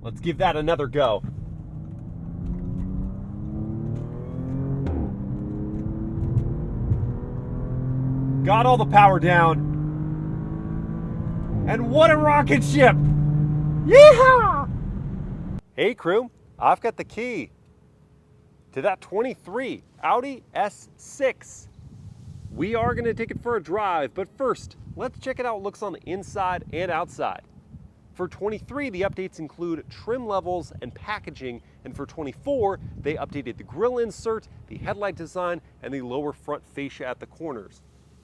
Let's give that another go. Got all the power down. And what a rocket ship! Yeehaw! Hey crew, I've got the key to that 23 Audi S6. We are going to take it for a drive, but first, let's check out how it looks on the inside and outside. For 23, the updates include trim levels and packaging, and for 24, they updated the grille insert, the headlight design, and the lower front fascia at the corners.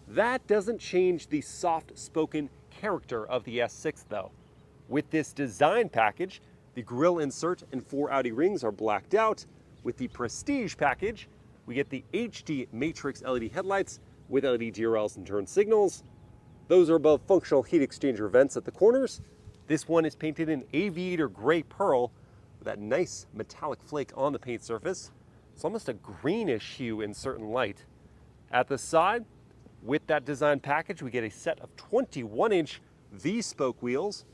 That doesn't change the soft-spoken character of the S6 though. With this design package, the grille insert and 4 Audi rings are blacked out. With the Prestige package, we get the HD Matrix LED headlights with LED DRLs and turn signals. Those are above functional heat exchanger vents at the corners. This one is painted in Aviator Grey Pearl with that nice metallic flake on the paint surface. It's almost a greenish hue in certain light. At the side, with that design package, we get a set of 21-inch V-spoke wheels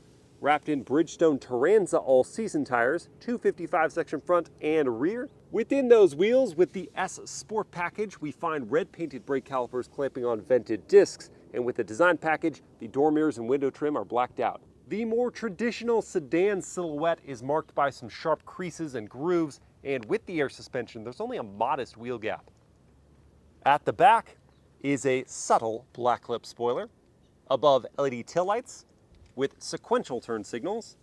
wrapped in Bridgestone Turanza all-season tires, 255 section front and rear. Within those wheels, with the S Sport package, we find red painted brake calipers clamping on vented discs, and with the design package, the door mirrors and window trim are blacked out. The more traditional sedan silhouette is marked by some sharp creases and grooves, and with the air suspension, there's only a modest wheel gap. At the back is a subtle black lip spoiler, above LED taillights with sequential turn signals,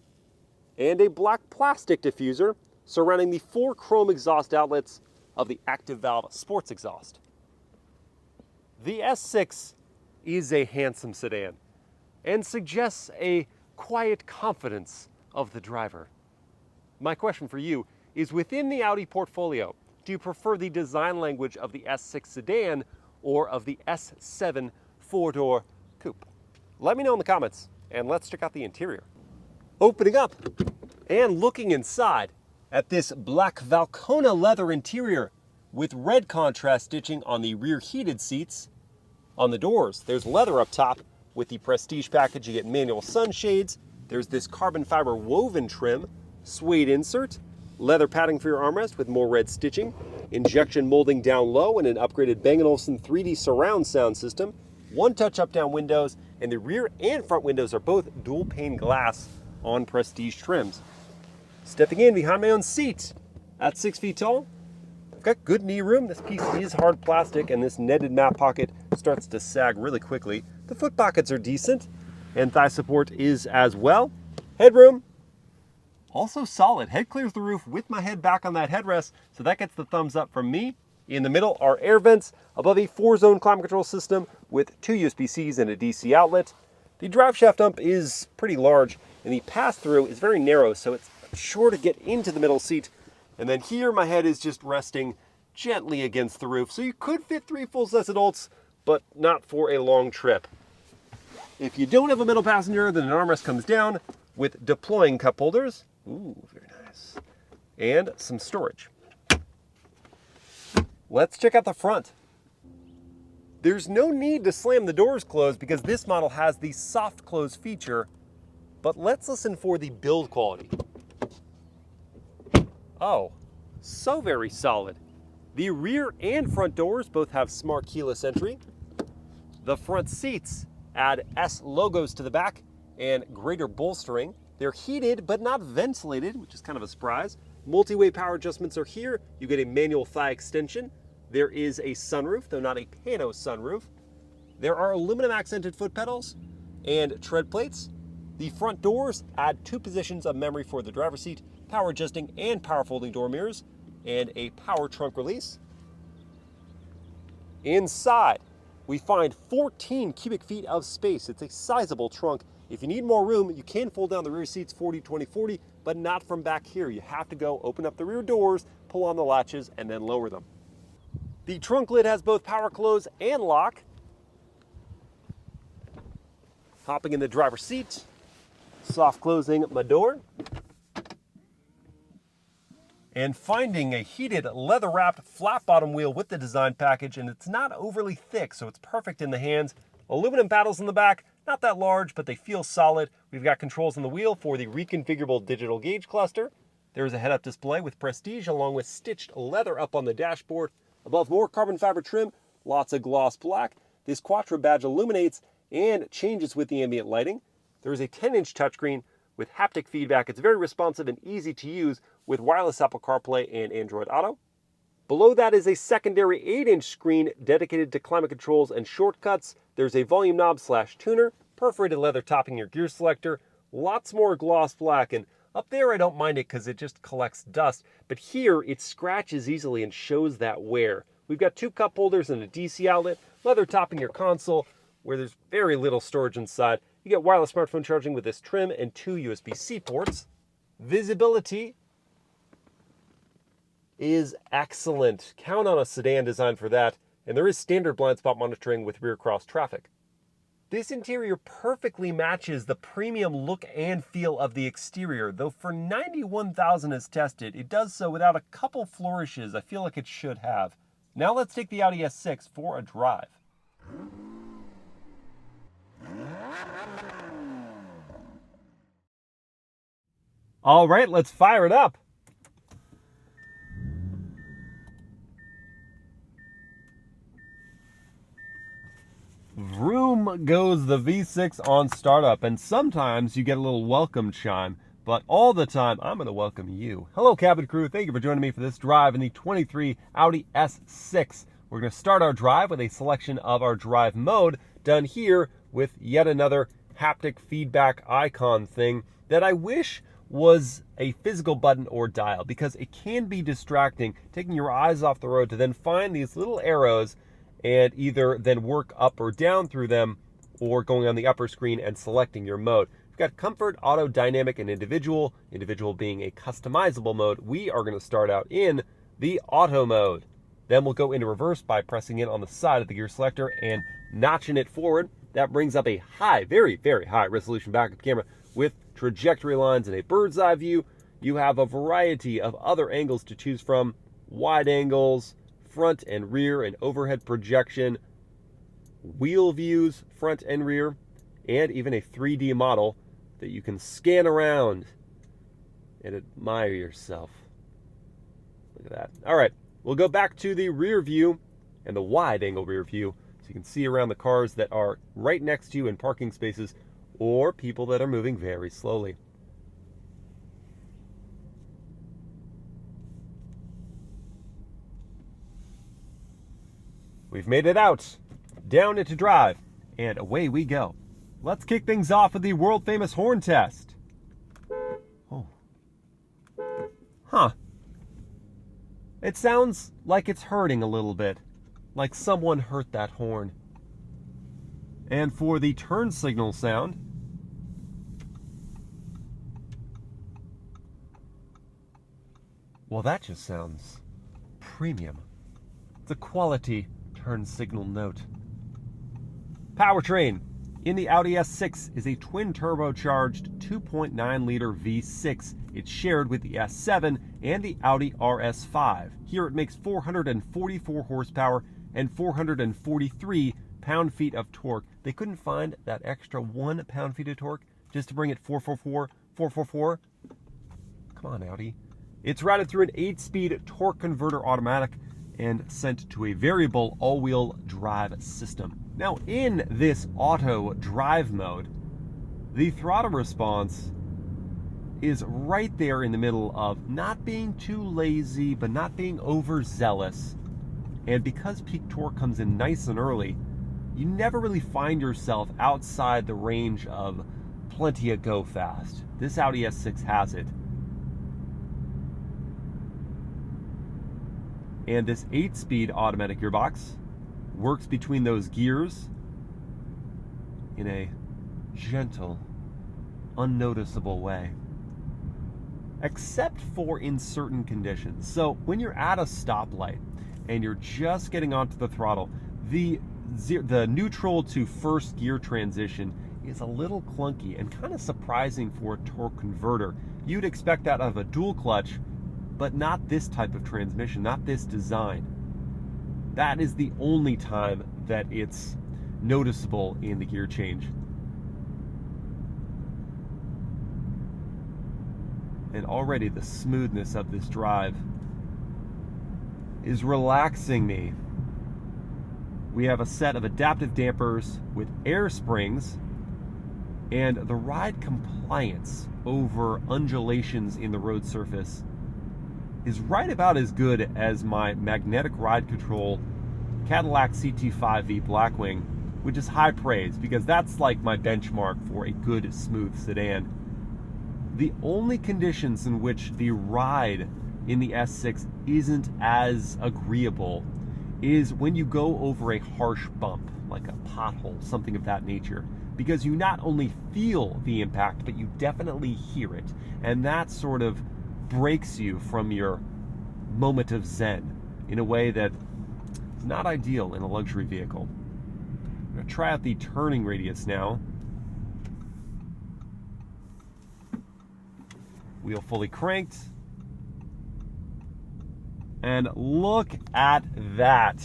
and a black plastic diffuser surrounding the 4 chrome exhaust outlets of the active valve sports exhaust. The S6 is a handsome sedan and suggests a quiet confidence of the driver. My question for you is, within the Audi portfolio, do you prefer the design language of the S6 sedan or of the S7 4-door coupe? Let me know in the comments, and let's check out the interior. Opening up and looking inside at this Black Valcona Leather interior with red contrast stitching on the rear heated seats. On the doors, there's leather up top. With the Prestige package, you get manual sunshades. There's this carbon fiber woven trim, suede insert, leather padding for your armrest with more red stitching, injection molding down low, and an upgraded Bang & Olufsen 3D surround sound system, one-touch up-down windows, and the rear and front windows are both dual pane glass on Prestige trims. Stepping in behind my own seat at 6 feet tall, I've got good knee room. This piece is hard plastic, and this netted map pocket starts to sag really quickly. The foot pockets are decent, and thigh support is as well. Headroom, also solid. Head clears the roof with my head back on that headrest, so that gets the thumbs up from me. In the middle are air vents above a 4-zone climate control system with 2 USB-Cs and a DC outlet. The drive shaft dump is pretty large, and the pass-through is very narrow, so it's sure to get into the middle seat. And then here, my head is just resting gently against the roof, so you could fit 3 full-size adults, but not for a long trip. If you don't have a middle passenger, then an armrest comes down with deploying cup holders. Ooh, very nice. And some storage. Let's check out the front. There's no need to slam the doors closed because this model has the soft close feature, but let's listen for the build quality. Oh, so very solid. The rear and front doors both have smart keyless entry. The front seats add S logos to the back and greater bolstering. They're heated but not ventilated, which is kind of a surprise. Multi-way power adjustments are here. You get a manual thigh extension. There is a sunroof, though not a Pane sunroof. There are aluminum accented foot pedals and tread plates. The front doors add 2 positions of memory for the driver's seat, power adjusting and power folding door mirrors, and a power trunk release. Inside, we find 14 cubic feet of space. It's a sizable trunk. If you need more room, you can fold down the rear seats 40-20-40, but not from back here. You have to go open up the rear doors, pull on the latches, and then lower them. The trunk lid has both power close and lock. Hopping in the driver's seat, soft closing my door, and finding a heated leather-wrapped flat bottom wheel with the design package, and it's not overly thick, so it's perfect in the hands. Aluminum paddles in the back, Not that large, but they feel solid. We've got controls on the wheel for the reconfigurable digital gauge cluster. There is a head-up display with prestige along with stitched leather up on the dashboard. Above, more carbon fiber trim, lots of gloss black. This Quattro badge illuminates and changes with the ambient lighting. There is a 10-inch touchscreen with haptic feedback. It's very responsive and easy to use with wireless Apple CarPlay and Android Auto. Below that is a secondary 8-inch screen dedicated to climate controls and shortcuts. There's a volume knob / tuner, perforated leather topping your gear selector, lots more gloss black, and up there I don't mind it because it just collects dust, but here it scratches easily and shows that wear. We've got 2 cup holders and a DC outlet, leather topping your console where there's very little storage inside. You get wireless smartphone charging with this trim and 2 USB-C ports. Visibility is excellent. Count on a sedan design for that, and there is standard blind spot monitoring with rear cross traffic. This interior perfectly matches the premium look and feel of the exterior, though for 91,000 as tested, it does so without a couple flourishes I feel like it should have. Now let's take the Audi S6 for a drive. All right, let's fire it up. Vroom goes the V6 on startup, and sometimes you get a little welcome chime, but all the time I'm going to welcome you. Hello cabin crew, thank you for joining me for this drive in the 23 Audi S6. We're going to start our drive with a selection of our drive mode, done here with yet another haptic feedback icon thing that I wish was a physical button or dial, because it can be distracting taking your eyes off the road to then find these little arrows and either then work up or down through them, or going on the upper screen and selecting your mode. We've got comfort, auto, dynamic, and individual. Individual being a customizable mode. We are going to start out in the auto mode. Then we'll go into reverse by pressing in on the side of the gear selector and notching it forward. That brings up a high, very, very high resolution backup camera with trajectory lines and a bird's eye view. You have a variety of other angles to choose from, wide angles, front and rear and overhead projection, wheel views, front and rear, and even a 3D model that you can scan around and admire yourself. Look at that. All right, we'll go back to the rear view and the wide angle rear view so you can see around the cars that are right next to you in parking spaces or people that are moving very slowly. We've made it out, down into drive, and away we go. Let's kick things off with the world famous horn test. Oh. Huh. It sounds like it's hurting a little bit, like someone hurt that horn. And for the turn signal sound, well, that just sounds premium. It's a quality turn signal note. Powertrain in the Audi S6 is a twin-turbocharged 2.9-liter V6. It's shared with the S7 and the Audi RS5. Here it makes 444 horsepower and 443 pound-feet of torque. They couldn't find that extra 1 pound-feet of torque just to bring it 444, 444. Come on, Audi. It's routed through an 8-speed torque converter automatic and sent to a variable all-wheel drive system. Now, in this auto drive mode, the throttle response is right there in the middle of not being too lazy, but not being overzealous. And because peak torque comes in nice and early, you never really find yourself outside the range of plenty of go fast. This Audi S6 has it. And this 8-speed automatic gearbox works between those gears in a gentle, unnoticeable way. Except for in certain conditions. So when you're at a stoplight and you're just getting onto the throttle, the neutral to first gear transition is a little clunky and kind of surprising for a torque converter. You'd expect that out of a dual clutch, but not this type of transmission, not this design. That is the only time that it's noticeable in the gear change. And already the smoothness of this drive is relaxing me. We have a set of adaptive dampers with air springs, and the ride compliance over undulations in the road surface is right about as good as my magnetic ride control Cadillac CT5V Blackwing, which is high praise because that's like my benchmark for a good, smooth sedan. The only conditions in which the ride in the S6 isn't as agreeable is when you go over a harsh bump, like a pothole, something of that nature, because you not only feel the impact, but you definitely hear it, and that sort of breaks you from your moment of zen in a way that is not ideal in a luxury vehicle. I'm going to try out the turning radius now. Wheel fully cranked. And look at that.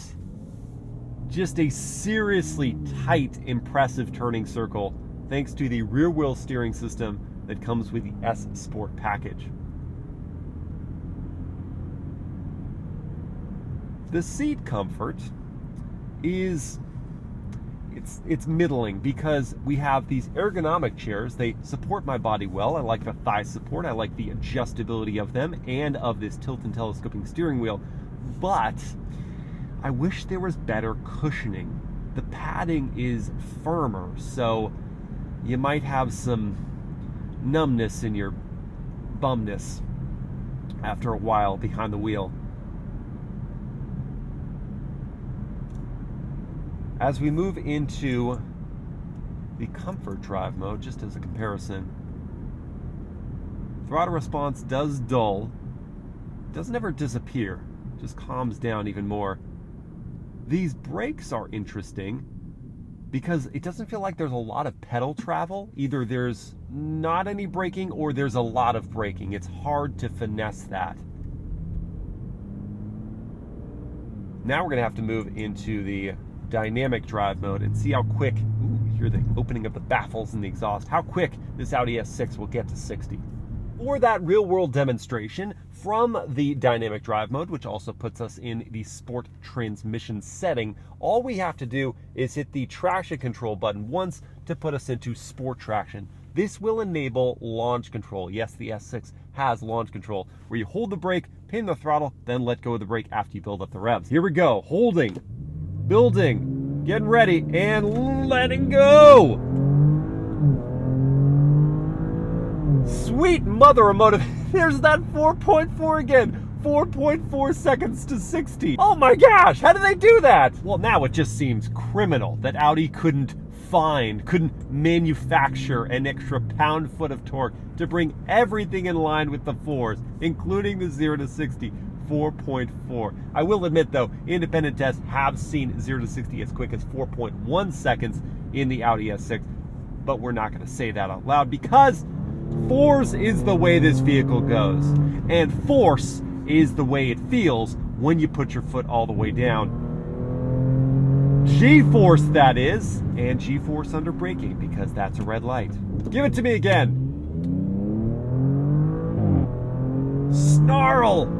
Just a seriously tight, impressive turning circle thanks to the rear wheel steering system that comes with the S Sport package. The seat comfort is it's middling because we have these ergonomic chairs. They support my body well. I like the thigh support. I like the adjustability of them and of this tilt and telescoping steering wheel. But I wish there was better cushioning. The padding is firmer, so you might have some numbness in your bumness after a while behind the wheel. As we move into the comfort drive mode, just as a comparison, throttle response does dull, doesn't ever disappear, just calms down even more. These brakes are interesting because it doesn't feel like there's a lot of pedal travel. Either there's not any braking or there's a lot of braking. It's hard to finesse that. Now we're going to have to move into the dynamic drive mode and see how quick, hear the opening of the baffles in the exhaust, how quick this Audi S6 will get to 60. For that real-world demonstration from the dynamic drive mode, which also puts us in the sport transmission setting, all we have to do is hit the traction control button once to put us into sport traction. This will enable launch control. Yes, the S6 has launch control, where you hold the brake, pin the throttle, then let go of the brake after you build up the revs. Here we go, holding, building, getting ready, and letting go. Sweet mother of motive. There's that 4.4 again. 4.4 seconds to 60. Oh my gosh, how did they do that? Well, now it just seems criminal that Audi couldn't manufacture an extra pound-foot of torque to bring everything in line with the 4s, including the 0 to 60. 4.4. I will admit though, independent tests have seen 0 to 60 as quick as 4.1 seconds in the Audi S6, but we're not going to say that out loud because force is the way this vehicle goes, and force is the way it feels when you put your foot all the way down. G-force, that is, and G-force under braking because that's a red light. Give it to me again. Snarl!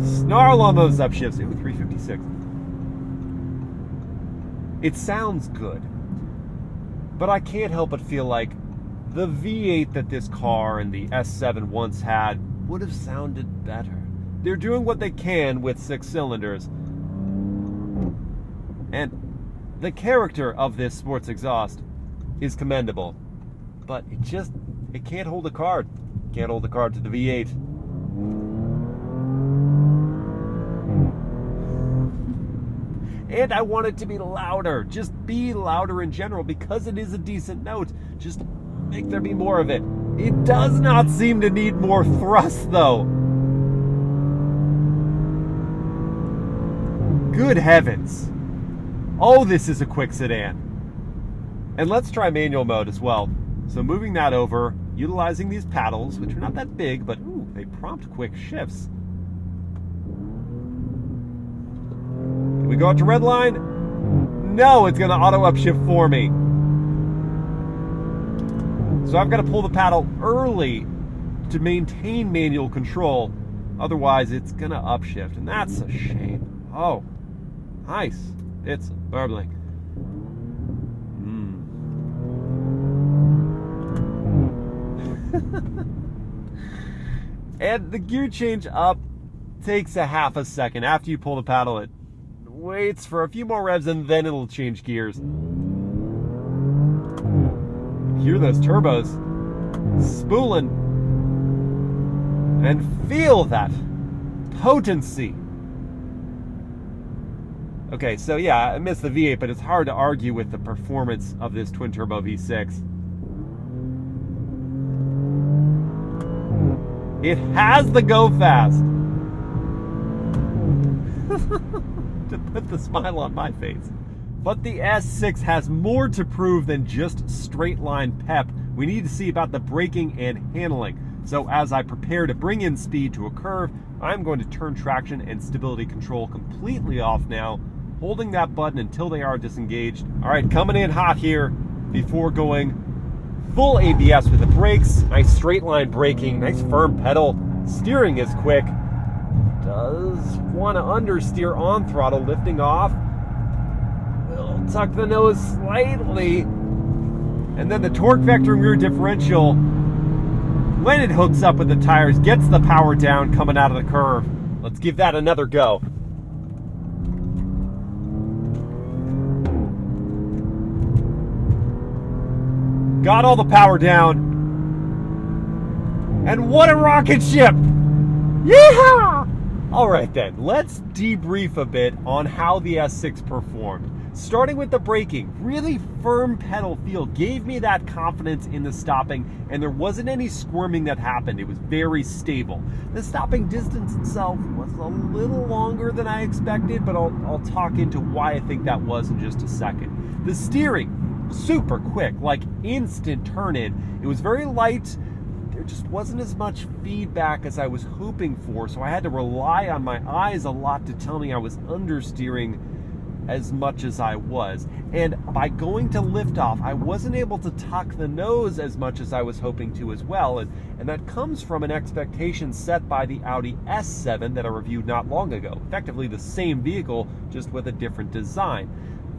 Snarl on those upshifts. Ooh, 356. It sounds good, but I can't help but feel like the V8 that this car and the S7 once had would have sounded better. They're doing what they can with 6 cylinders, and the character of this sports exhaust is commendable, but it can't hold a card. Can't hold a card to the V8. And I want it to be louder. Just be louder in general because it is a decent note. Just make there be more of it. It does not seem to need more thrust though. Good heavens. Oh, this is a quick sedan. And let's try manual mode as well. So moving that over, utilizing these paddles, which are not that big, but ooh, they prompt quick shifts. We go out to red line. No, it's going to auto upshift for me. So I've got to pull the paddle early to maintain manual control. Otherwise, it's gonna upshift, and that's a shame. Oh, nice. It's burbling. And the gear change up takes a half a second. After you pull the paddle, it waits for a few more revs, and then it'll change gears. Hear those turbos spooling, and feel that potency. Okay, so yeah, I missed the V8, but it's hard to argue with the performance of this twin-turbo V6. It has the go fast. To put the smile on my face. But the S6 has more to prove than just straight line pep. We need to see about the braking and handling. So as I prepare to bring in speed to a curve, I'm going to turn traction and stability control completely off now, holding that button until they are disengaged. All right, coming in hot here before going full ABS with the brakes. Nice straight line braking, nice firm pedal. Steering is quick. Does want to understeer on throttle, lifting off. We'll tuck the nose slightly. And then the torque vectoring rear differential, when it hooks up with the tires, gets the power down coming out of the curve. Let's give that another go. Got all the power down. And what a rocket ship! Yeehaw! All right then, let's debrief a bit on how the S6 performed. Starting with the braking, really firm pedal feel gave me that confidence in the stopping, and there wasn't any squirming that happened. It was very stable. The stopping distance itself was a little longer than I expected, but I'll talk into why I think that was in just a second. The steering, super quick, like instant turn in. It was very light. There just wasn't as much feedback as I was hoping for, so I had to rely on my eyes a lot to tell me I was understeering as much as I was. And by going to liftoff, I wasn't able to tuck the nose as much as I was hoping to as well, and that comes from an expectation set by the Audi S7 that I reviewed not long ago. Effectively the same vehicle, just with a different design.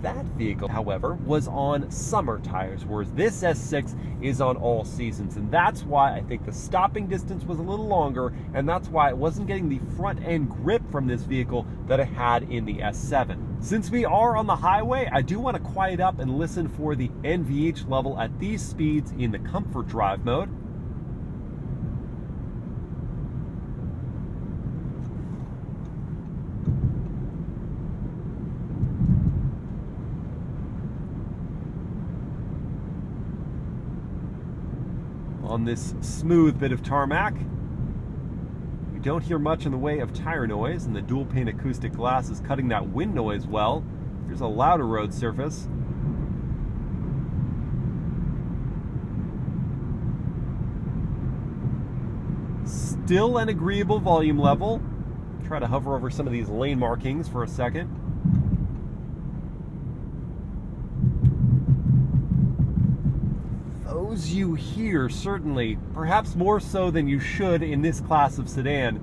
That vehicle, however, was on summer tires, whereas this S6 is on all seasons. And that's why I think the stopping distance was a little longer, and that's why it wasn't getting the front end grip from this vehicle that it had in the S7. Since we are on the highway, I do want to quiet up and listen for the NVH level at these speeds in the comfort drive mode. On this smooth bit of tarmac, we don't hear much in the way of tire noise, and the dual pane acoustic glass is cutting that wind noise well. Here's a louder road surface. Still an agreeable volume level. Try to hover over some of these lane markings for a second. Those you hear, certainly, perhaps more so than you should in this class of sedan.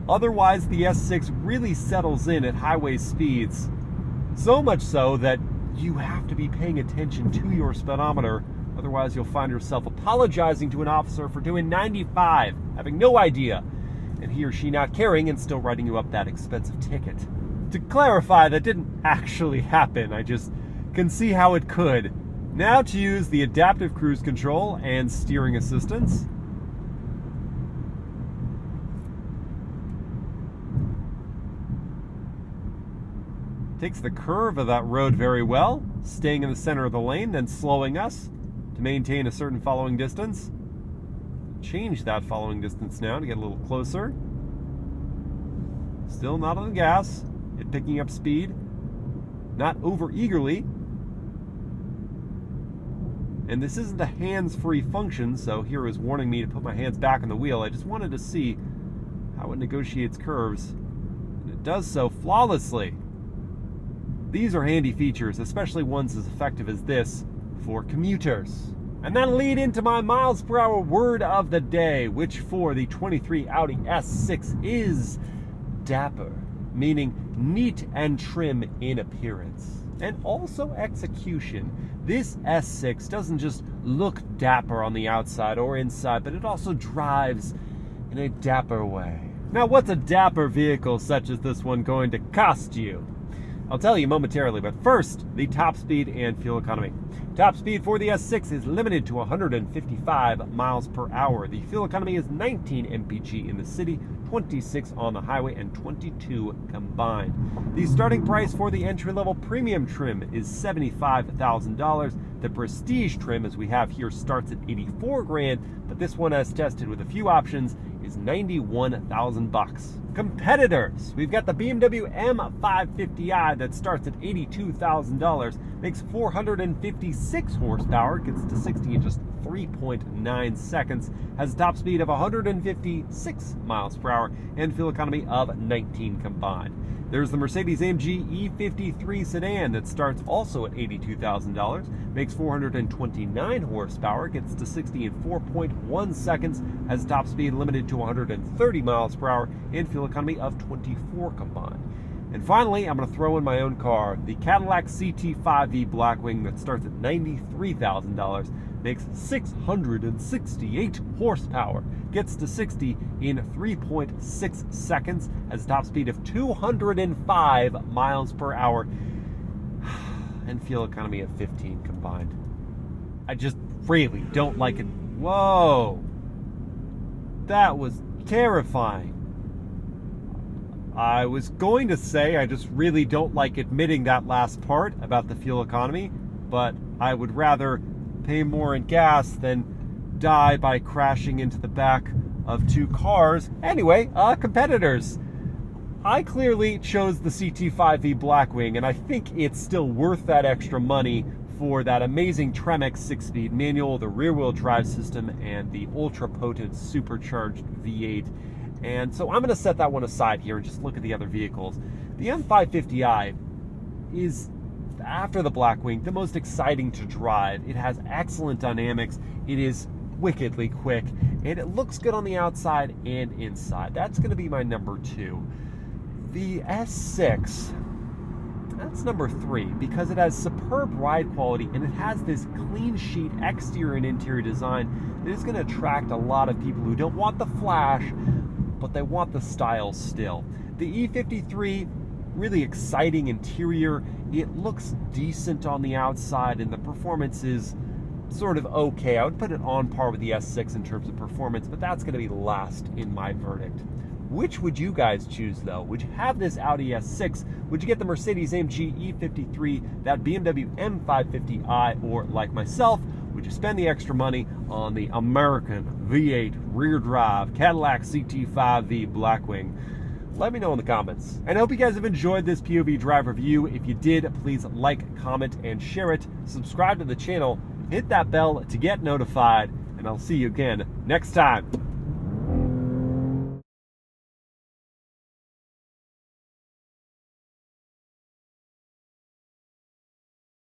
Otherwise, the S6 really settles in at highway speeds. So much so that you have to be paying attention to your speedometer. Otherwise, you'll find yourself apologizing to an officer for doing 95, having no idea, and he or she not caring and still writing you up that expensive ticket. To clarify, that didn't actually happen. I just can see how it could. Now to use the adaptive cruise control and steering assistance. Takes the curve of that road very well, staying in the center of the lane, then slowing us to maintain a certain following distance. Change that following distance now to get a little closer. Still not on the gas, yet picking up speed. Not over eagerly. And this isn't a hands-free function, so here is warning me to put my hands back on the wheel. I just wanted to see how it negotiates curves. And it does so flawlessly. These are handy features, especially ones as effective as this for commuters. And that'll lead into my miles per hour word of the day, which for the 23 Audi S6 is dapper, meaning neat and trim in appearance, and also execution. This S6 doesn't just look dapper on the outside or inside, but it also drives in a dapper way. Now, what's a dapper vehicle such as this one going to cost you? I'll tell you momentarily, but first, the top speed and fuel economy. Top speed for the S6 is limited to 155 miles per hour. The fuel economy is 19 MPG in the city, 26 on the highway, and 22 combined. The starting price for the entry-level premium trim is $75,000. The prestige trim, as we have here, starts at $84,000, but this one, as tested with a few options, is $91,000. Competitors, we've got the BMW M550i that starts at $82,000, makes 456 horsepower, gets to 60 in just 3.9 seconds, has a top speed of 156 miles per hour, and fuel economy of 19 combined. There's the Mercedes-AMG E53 sedan that starts also at $82,000, makes 429 horsepower, gets to 60 in 4.1 seconds, has a top speed limited to 130 miles per hour, and fuel economy of 24 combined. And finally, I'm going to throw in my own car, the Cadillac CT5V Blackwing that starts at $93,000, makes 668 horsepower, gets to 60 in 3.6 seconds, has a top speed of 205 miles per hour, and fuel economy of 15 combined. I just really don't like it. Whoa! That was terrifying. I was going to say I just really don't like admitting that last part about the fuel economy, but I would rather pay more in gas than die by crashing into the back of two cars. Anyway, competitors. I clearly chose the CT5V Blackwing, and I think it's still worth that extra money for that amazing Tremec 6-speed manual, the rear-wheel drive system, and the ultra-potent supercharged V8. And so I'm going to set that one aside here and just look at the other vehicles. The M550i is, after the Blackwing, the most exciting to drive. It has excellent dynamics, it is wickedly quick, and it looks good on the outside and inside. That's going to be my number 2. The S6, that's number 3, because it has superb ride quality and it has this clean sheet exterior and interior design that is going to attract a lot of people who don't want the flash, but they want the style still. The E53, really exciting interior. It looks decent on the outside, and the performance is sort of okay. I would put it on par with the S6 in terms of performance, but that's going to be last in my verdict. Which would you guys choose, though? Would you have this Audi S6? Would you get the Mercedes-AMG E53, that BMW M550i, or like myself, would you spend the extra money on the American V8 rear drive Cadillac CT5V Blackwing? Let me know in the comments. And I hope you guys have enjoyed this POV drive review. If you did, please like, comment, and share it. Subscribe to the channel, hit that bell to get notified, and I'll see you again next time.